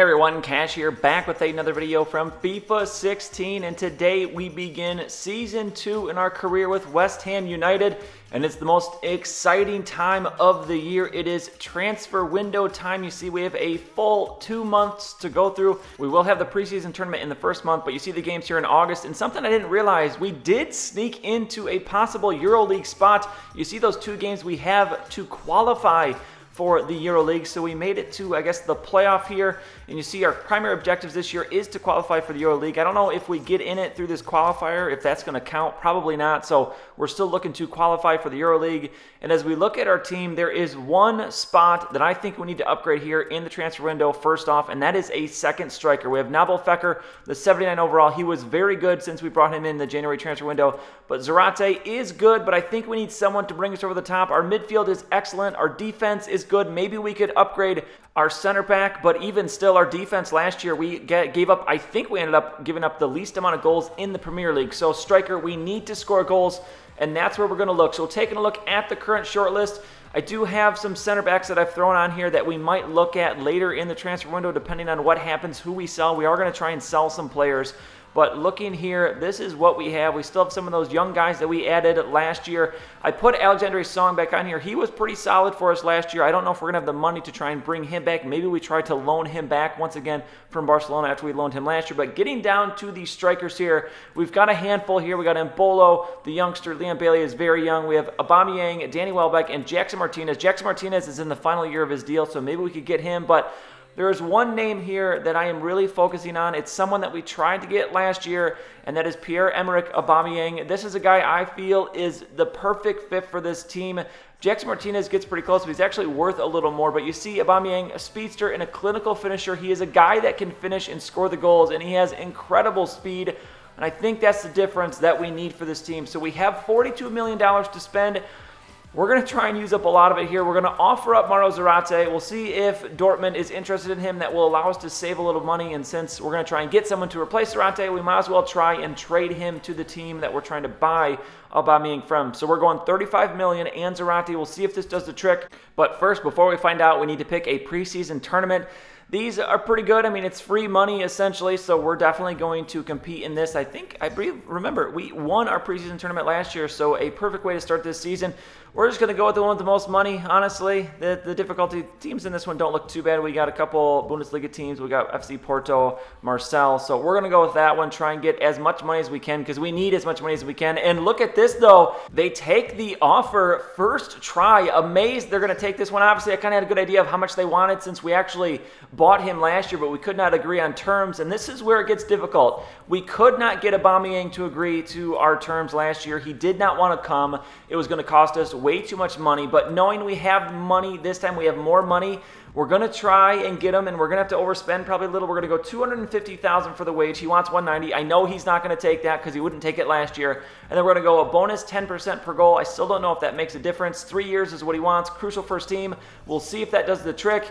everyone, Cash here, back with another video from FIFA 16, and today we begin Season 2 in our career with West Ham United, and it's the most exciting time of the year. It is transfer window time. You see we have a full 2 months to go through. We will have the preseason tournament in the first month, but you see the games here in August, and something I didn't realize, we did sneak into a possible EuroLeague spot. You see those 2 games we have to qualify for the EuroLeague, so we made it to, I guess, the playoff here, and you see our primary objectives this year is to qualify for the EuroLeague. I don't know if we get in it through this qualifier, if that's going to count, probably not, so we're still looking to qualify for the EuroLeague. And as we look at our team, there is one spot that I think we need to upgrade here in the transfer window first off, and that is a second striker. We have Nabil Fekir, the 79 overall. He was very good since we brought him in the January transfer window, but Zarate is good, but I think we need someone to bring us over the top. Our midfield is excellent. Our defense is good. Maybe we could upgrade our center back, but even still, our defense last year, we gave up, I think we ended up giving up the least amount of goals in the Premier League. So striker, we need to score goals, and that's where we're going to look. So taking a look at the current short list, I do have some center backs that I've thrown on here that we might look at later in the transfer window, depending on what happens, who we sell. We are going to try and sell some players. But looking here, this is what we have. We still have some of those young guys that we added last year. I put Alexandre Song back on here. He was pretty solid for us last year. I don't know if we're going to have the money to try and bring him back. Maybe we try to loan him back once again from Barcelona after we loaned him last year. But getting down to the strikers here, we've got a handful here. We got Mbolo, the youngster. Leon Bailey is very young. We have Aubameyang, Danny Welbeck, and Jackson Martinez. Jackson Martinez is in the final year of his deal, so maybe we could get him. But there is one name here that I am really focusing on. It's someone that we tried to get last year, and that is Pierre-Emerick Aubameyang. This is a guy I feel is the perfect fit for this team. Jackson Martinez gets pretty close, but he's actually worth a little more. But you see Aubameyang, a speedster and a clinical finisher. He is a guy that can finish and score the goals, and he has incredible speed. And I think that's the difference that we need for this team. So we have $42 million to spend. We're going to try and use up a lot of it here. We're going to offer up Mauro Zarate. We'll see if Dortmund is interested in him. That will allow us to save a little money. And since we're going to try and get someone to replace Zarate, we might as well try and trade him to the team that we're trying to buy Aubameyang from. So we're going $35 million and Zarate. We'll see if this does the trick. But first, before we find out, we need to pick a preseason tournament. These are pretty good. I mean, it's free money essentially, so we're definitely going to compete in this. I remember, we won our preseason tournament last year, so a perfect way to start this season. We're just going to go with the one with the most money, honestly. The difficulty teams in this one don't look too bad. We got a couple Bundesliga teams. We got FC Porto, Marseille, so we're going to go with that one, try and get as much money as we can because we need as much money as we can. And look at this, though. They take the offer first try. Amazed they're going to take this one. Obviously, I kind of had a good idea of how much they wanted since we actually bought him last year, but we could not agree on terms, and this is where it gets difficult. We could not get Aubameyang to agree to our terms last year. He did not want to come. It was going to cost us way too much money, but knowing we have money, this time we have more money, we're going to try and get him, and we're going to have to overspend probably a little. We're going to go $250,000 for the wage. He wants $190. I know he's not going to take that because he wouldn't take it last year, and then we're going to go a bonus 10% per goal. I still don't know if that makes a difference. 3 years is what he wants. Crucial first team. We'll see if that does the trick.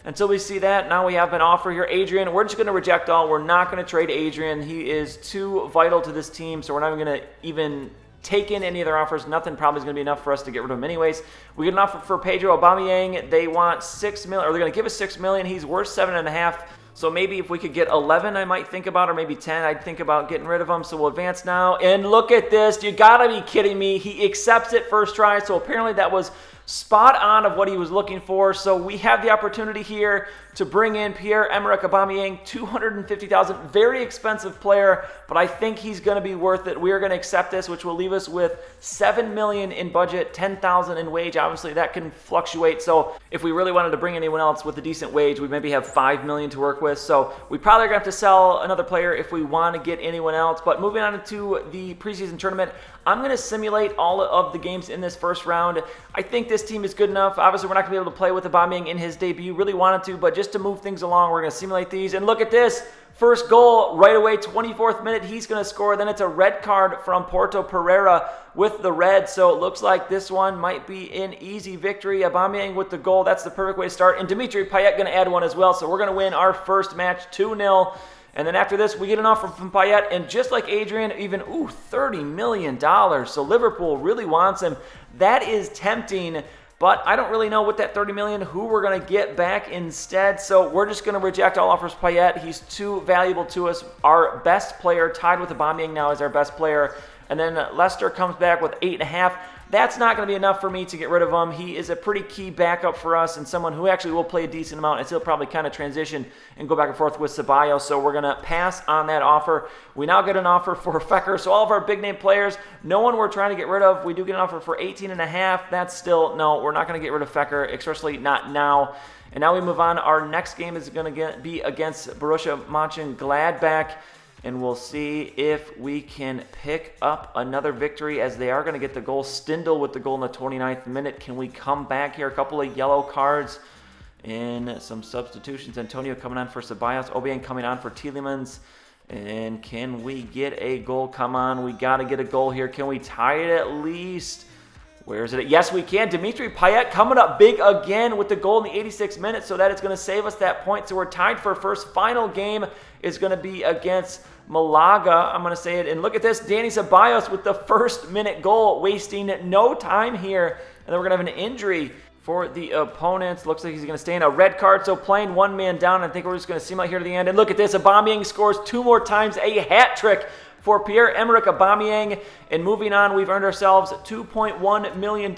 Until we see that, now we have an offer here. Adrian, we're just going to reject all. We're not going to trade Adrian. He is too vital to this team, so we're not going to even take in any other offers. Nothing probably is going to be enough for us to get rid of him anyways. We get an offer for Pedro Aubameyang. They want $6 million, or they're going to give us $6 million. He's worth $7.5. So maybe if we could get 11, I might think about, or maybe 10, I'd think about getting rid of him. So we'll advance now. And look at this. You got to be kidding me. He accepts it first try. So apparently that was spot on of what he was looking for. So we have the opportunity here to bring in Pierre-Emerick Aubameyang, $250,000, very expensive player, but I think he's going to be worth it. We are going to accept this, which will leave us with $7 million in budget, $10,000 in wage. Obviously, that can fluctuate. So if we really wanted to bring anyone else with a decent wage, we maybe have $5 million to work with. So we probably are going to have to sell another player if we want to get anyone else. But moving on to the preseason tournament, I'm going to simulate all of the games in this first round. I think this team is good enough. Obviously, we're not going to be able to play with Aubameyang in his debut. Really wanted to, but just to move things along, we're going to simulate these. And look at this. First goal right away, 24th minute, he's going to score. Then it's a red card from Porto Pereira with the red. So it looks like this one might be an easy victory. Aubameyang with the goal. That's the perfect way to start. And Dimitri Payet going to add one as well. So we're going to win our first match 2-0. And then after this, we get an offer from Payet. And just like Adrian, even, $30 million. So Liverpool really wants him. That is tempting. But I don't really know with that $30 million who we're going to get back instead. So we're just going to reject all offers Payet. He's too valuable to us. Our best player, tied with Aubameyang now, is our best player. And then Leicester comes back with 8.5. That's not going to be enough for me to get rid of him. He is a pretty key backup for us and someone who actually will play a decent amount, and he'll probably kind of transition and go back and forth with Ceballos. So we're going to pass on that offer. We now get an offer for Fecker. So all of our big name players, no one we're trying to get rid of. We do get an offer for 18.5. That's still, no, we're not going to get rid of Fecker, especially not now. And now we move on. Our next game is going to be against Borussia Mönchengladbach. And we'll see if we can pick up another victory, as they are going to get the goal. Stindl with the goal in the 29th minute. Can we come back here? A couple of yellow cards and some substitutions. Antonio coming on for Ceballos. Obiang coming on for Tielemans. And can we get a goal? Come on, we got to get a goal here. Can we tie it at least? Where is it? Yes, we can. Dimitri Payet coming up big again with the goal in the 86th minute, so that is going to save us that point. So we're tied for first. Final game is going to be against Malaga. I'm going to say it. And look at this. Dani Ceballos with the first-minute goal, wasting no time here. And then we're going to have an injury for the opponents. Looks like he's going to stay in a red card, so playing one man down. I think we're just going to see him out here to the end. And look at this. Aubameyang scores 2 more times, a hat trick for Pierre-Emerick Aubameyang. And moving on, we've earned ourselves $2.1 million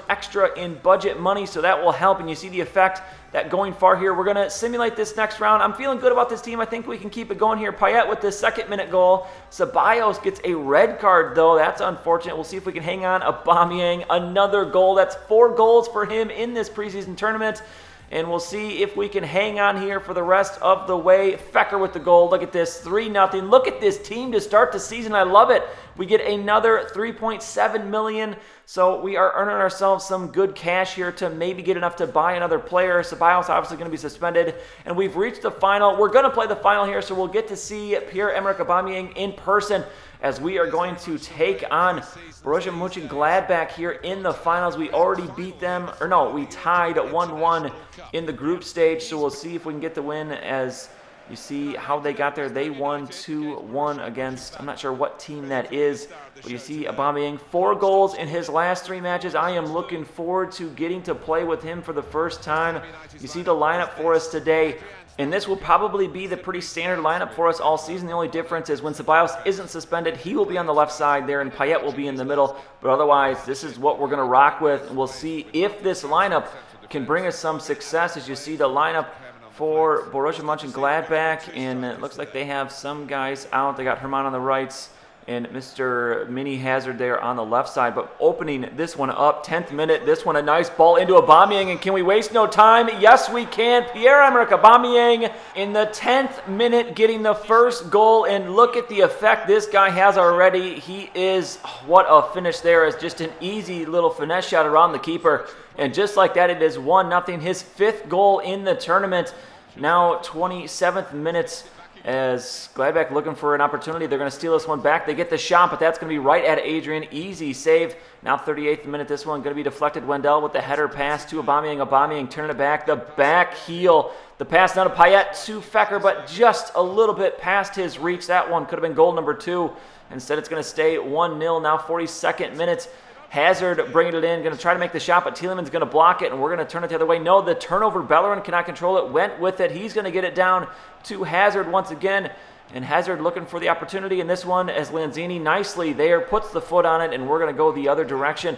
extra in budget money, so that will help. And you see the effect that going far here. We're going to simulate this next round. I'm feeling good about this team. I think we can keep it going here. Payet with this second-minute goal. Ceballos gets a red card, though. That's unfortunate. We'll see if we can hang on. Aubameyang, another goal. That's 4 goals for him in this preseason tournament. And we'll see if we can hang on here for the rest of the way. Fecker with the goal. Look at this, 3-0. Look at this team to start the season. I love it. We get another $3.7 million. So we are earning ourselves some good cash here to maybe get enough to buy another player. Ceballos obviously going to be suspended. And we've reached the final. We're going to play the final here, so we'll get to see Pierre-Emerick Aubameyang in person, as we are going to take on Borussia Mönchengladbach here in the finals. We already beat them, or no, we tied 1-1 in the group stage, so we'll see if we can get the win. As you see how they got there, they won 2-1 against, I'm not sure what team that is, but you see Aubameyang, 4 goals in his last 3 matches. I am looking forward to getting to play with him for the first time. You see the lineup for us today. And this will probably be the pretty standard lineup for us all season. The only difference is when Ceballos isn't suspended, he will be on the left side there, and Payet will be in the middle. But otherwise, this is what we're going to rock with. And we'll see if this lineup can bring us some success. As you see the lineup for Borussia Mönchengladbach, and it looks like they have some guys out. They got Herman on the rights and Mr. Mini Hazard there on the left side. But opening this one up, 10th minute, this one a nice ball into Aubameyang. And can we waste no time? Yes, we can. Pierre-Emerick Aubameyang in the 10th minute getting the first goal. And look at the effect this guy has already. He is, what a finish there. Is just an easy little finesse shot around the keeper. And just like that, it is 1-0. His 5th goal in the tournament. Now 27th minutes, as Gladbach looking for an opportunity. They're going to steal this one back. They get the shot, but that's going to be right at Adrian. Easy save. Now 38th minute, this one going to be deflected. Wendell with the header pass to Aubameyang. Aubameyang turning it back. The back heel. The pass down to Payet to Fecker, but just a little bit past his reach. That one could have been goal number 2. Instead, it's going to stay 1-0. Now 42nd minute. Hazard bringing it in, going to try to make the shot, but Tielemans going to block it, and we're going to turn it the other way. No, the turnover, Bellerin cannot control it, went with it. He's going to get it down to Hazard once again, and Hazard looking for the opportunity in this one as Lanzini nicely there puts the foot on it, and we're going to go the other direction.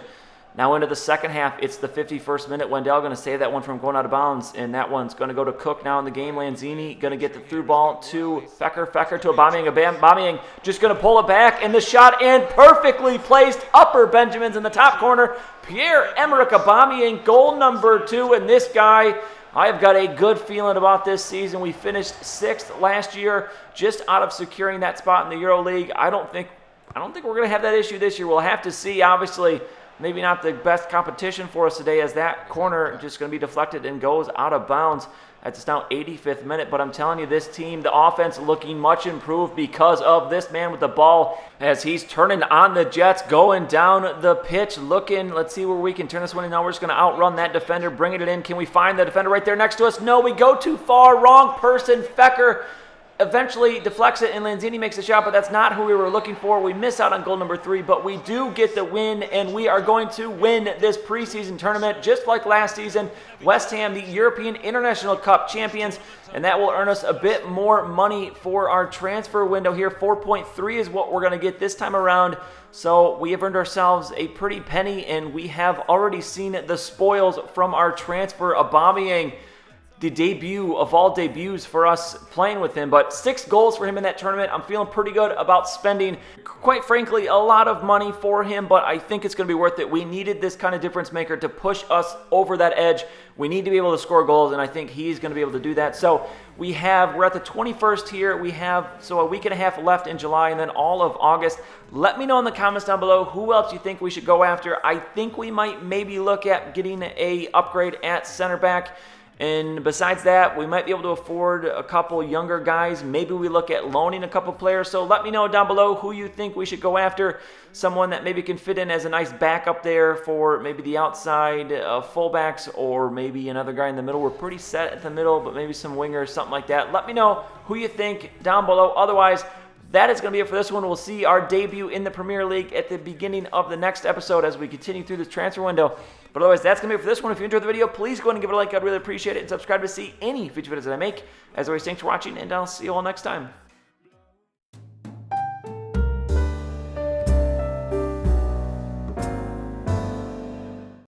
Now into the second half, it's the 51st minute. Wendell going to save that one from going out of bounds, and that one's going to go to Cook now in the game. Lanzini going to get the through ball to Fecker. Fecker to Aubameyang. Aubameyang just going to pull it back, and the shot in perfectly placed. Upper Benjamin's in the top corner. Pierre-Emerick Aubameyang, goal number 2, and this guy, I've got a good feeling about this season. We finished 6th last year, just out of securing that spot in the EuroLeague. I don't think we're going to have that issue this year. We'll have to see, obviously. Maybe not the best competition for us today, as that corner just going to be deflected and goes out of bounds. That's now 85th minute, but I'm telling you, this team, the offense looking much improved because of this man with the ball, as he's turning on the Jets, going down the pitch, looking. Let's see where we can turn this one in. Now we're just going to outrun that defender, bringing it in. Can we find the defender right there next to us? No, we go too far. Wrong person. Fecker eventually deflects it and Lanzini makes a shot, but that's not who we were looking for. We miss out on goal number 3, but we do get the win, and we are going to win this preseason tournament just like last season. West Ham, the European International Cup champions, and that will earn us a bit more money for our transfer window here. 4.3 is what we're going to get this time around. So we have earned ourselves a pretty penny, and we have already seen the spoils from our transfer. Aubameyang, the debut of all debuts for us playing with him, but 6 goals for him in that tournament. I'm feeling pretty good about spending, quite frankly, a lot of money for him, but I think it's going to be worth it. We needed this kind of difference maker to push us over that edge. We need to be able to score goals, and I think he's going to be able to do that. So we're at the 21st here. We have a week and a half left in July and then all of August. Let me know in the comments down below who else you think we should go after. I think we might maybe look at getting a upgrade at center back. And besides that, we might be able to afford a couple younger guys. Maybe we look at loaning a couple players. So let me know down below who you think we should go after. Someone that maybe can fit in as a nice backup there for maybe the outside fullbacks, or maybe another guy in the middle. We're pretty set at the middle, but maybe some wingers, something like that. Let me know who you think down below. Otherwise, that is going to be it for this one. We'll see our debut in the Premier League at the beginning of the next episode as we continue through this transfer window. But otherwise, that's going to be it for this one. If you enjoyed the video, please go ahead and give it a like. I'd really appreciate it. And subscribe to see any future videos that I make. As always, thanks for watching, and I'll see you all next time.